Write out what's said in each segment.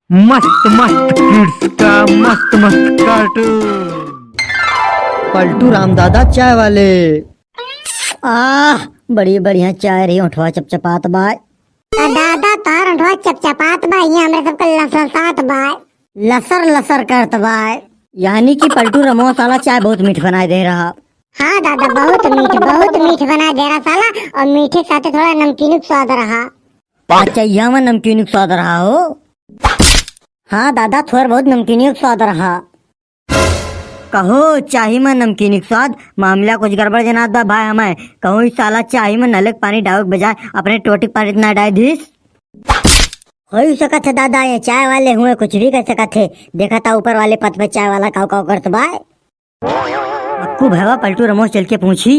मस्त मस्त किड्स का मस्त मस्त कार्टून। पलटू रामदादा चाय वाले। बड़ी बढ़िया चाय रही, उठवा चपचपात बाय। दादा तार उठवा चपचपात बाय, ये हमरे सबका लसरसात बाय, लसर लसर करत बाय। यानी कि पलटू रमो साला चाय बहुत मीठ बनाए दे रहा। हाँ दादा बहुत मीठ बना दे रहा साला, और मीठे के साथ थोड़ा नमकीन स्वाद रहा। अच्छा यहाँ में नमकीन स्वाद रहा हो। हाँ दादा थोड़ा बहुत नमकीन स्वाद रहा। कहो चाही में नमकीन स्वाद, मामला कुछ गड़बड़ जनात बा भाई। हमें कहो इस साला चाही में नलक पानी डाउक बजाय अपने टोटिक पानी इतना डाय दीस। हो सकत है दादा, ये चाय वाले हुए कुछ भी कर सकत थे। देखा था ऊपर वाले पथ पे चाय वाला काव काव करत बाय। मक्कू भैया पलटू रमोस चल के पूछी।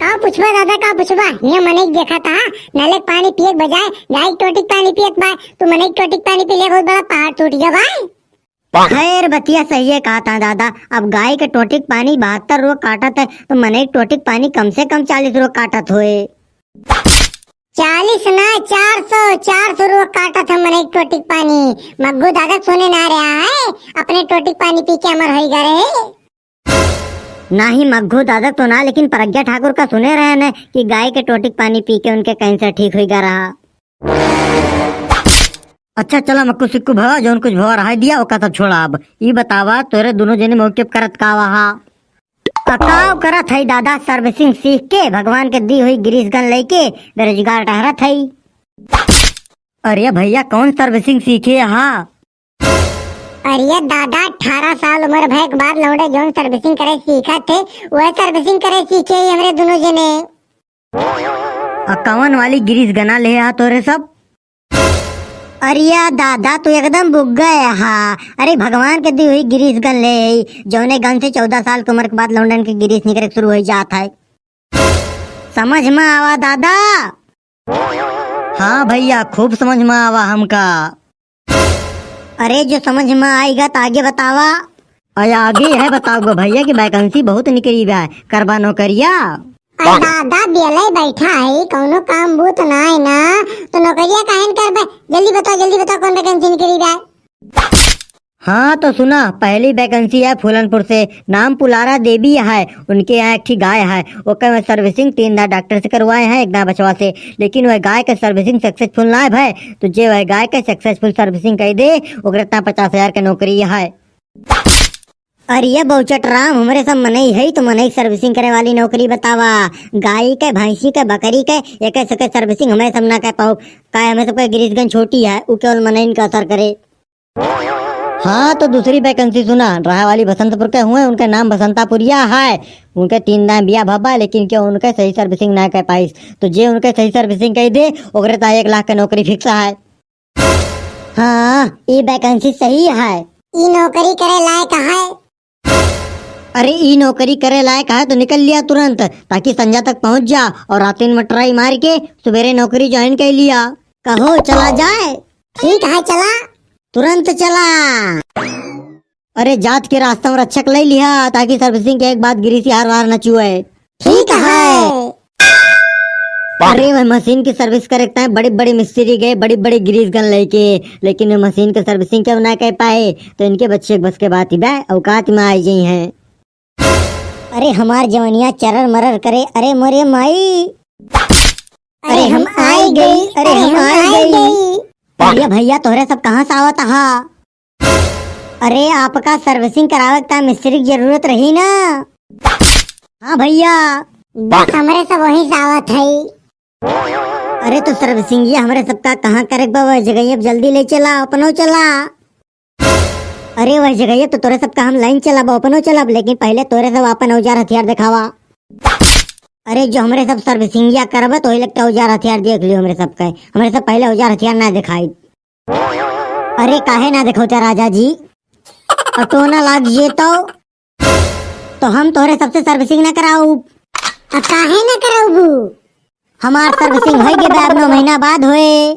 का पूछबा दादा का पूछबा, ये मने देखा था नलक पानी पिए बजाय गाय टोटिक पानी पियत बा। तू मने टोटिक पानी पी ले, बहुत बड़ा पहाड़ टूट गया भाई। खैर बतिया सही है कहा था दादा। अब गाय के टोटिक पानी 72 रुपये काटत है, तो मने टोटिक पानी कम से कम 40 रुपये काटत हुए। 40 ना 400 रुपये काटा था मने टोटिक पानी। मग्गू दादा सोने ना रहा है, अपने टोटिक पानी पी के अमर हो गए। ना ही मग्घू दादा तो ना, लेकिन प्रज्ञा ठाकुर का सुने रहे न कि गाय के टोटिक पानी पी के उनके कैंसर ठीक हो गया रहा। अच्छा चला मक्कू सिक्कू भवा जो कुछ भवा रहा दिया ओका सब छोड़ा। अब ये बतावा तोरे दोनों जने मौके करत का वहा पकाव करत है दादा। सर्विसिंग सीख के भगवान के दी हुई गिरीश गन लेके बेरोजगार ठहरत है। अरे भैया कौन सर्विसिंग सीखे यहाँ? अरे दादा 18 साल उम्र भय के बाद लौड़े जोन सर्विसिंग करे सीखा थे, वह सर्विसिंग करे सीखे ही हमरे दोनों जने। कवन वाली गिरीश गना ले आ तोरे सब? अरे दादा तू एकदम बुक गए हा। अरे भगवान के दी हुई गिरीश गन ले, जौने गन से 14 साल की उम्र के बाद लौंडन के गिरीश निकले शुरू हो जाता है। समझ में आवा दादा? हाँ भैया खूब समझ में आवा हमका। अरे जो समझ में आएगा तो आगे बतावा। अरे आगे है बताओ भैया की वैकेंसी बहुत निकली है, करवा नौकरिया। दादा बेले बैठा है, कौनो काम बूत ना है ना, तो नौकरिया काहे करबे? जल्दी बताओ कौन वैकेंसी निकली है? हाँ तो सुना, पहली वैकेंसी है फूलनपुर से, नाम पुलारा देवी है। उनके यहाँ एक गाय है, ओके में सर्विसिंग 3 दांत डॉक्टर से करवाए हैं, 1 दांत बचवा से। लेकिन वह गाय के सर्विसिंग सक्सेसफुल ना है भाई, तो जे वह गाय के सक्सेसफुल सर्विसिंग कर दे ओकरे 50,000 के नौकरी है। अरे बहुचट राम हमारे सब मनई है, तो मनई सर्विसिंग करे वाली नौकरी बतावा। गाय के भैंसी के बकरी के एक सके सर्विसिंग हमें सब ना कह पाओ, काय हमें सबका गिरीशगंज छोटी है, वो केवल मनई का असर करे। हाँ तो दूसरी वैकेंसी सुना, रहा वाली बसंतपुर के हुए, उनका नाम बसंतापुरिया है। उनके 3 दाम बिया भब्बा, लेकिन क्या उनके सही सर्विसिंग ना कर पाई, तो जे उनके सही सर्विसिंग कह दे ओकरे ता 1 लाख का नौकरी फिक्स है। हाँ ये वैकेंसी सही है। ई नौकरी करे लायक है। अरे ई नौकरी करे लायक है तो निकल लिया तुरंत, ताकि संध्या तक पहुंच जा और रात में ट्राई मार के सवेरे नौकरी ज्वाइन कर लिया। कहो चला जाए? ठीक है चला, तुरंत चला। अरे जात के रास्ता में रक्षक ले लिया, ताकि सर्विसिंग के एक बाद गिरी हार वार न चुए। ठीक है। अरे वह मशीन की सर्विस करता है, बड़े बड़े मिस्त्री गए बड़ी बड़ी गिरीश गन लेके, लेकिन वे मशीन की सर्विसिंग क्यों ना कर पाए, तो इनके बच्चे बस के बात ही बे औकात में आई गई हैं। अरे हमार जवनिया चरर मरर करे, अरे मोरे माई, अरे हम आई गई, अरे हम आई गई। अरे भैया तोहरे सब कहाँ से आवत हा? अरे आपका सर्विसिंग करावे का मिस्त्री की जरूरत रही ना? हाँ भैया बस हमारे सब वही सावत है। अरे तो सर्विसिंग ये हमारे सबका कहाँ करे बाबा, जगह जल्दी ले चला, अपनो चला। अरे वह जगह तो तोरे सबका हम लाइन चला अपनो चला, लेकिन पहले तोरे सब अपन औजार हथियार दिखावा। अरे जो हमारे सब सर्विसिंग या करबे तो ही लगता औजार हथियार देख लियो हमारे सब का। हमारे सब पहले औजार हथियार ना दिखाई। अरे काहे ना दिखोते राजा जी, ऑटो ना लाग जे तो हम तोरे सबसे सर्विसिंग ना कराऊ। काहे ना कराऊ? हमार सर्विसिंग होई के बाद 9 महीना बाद होए।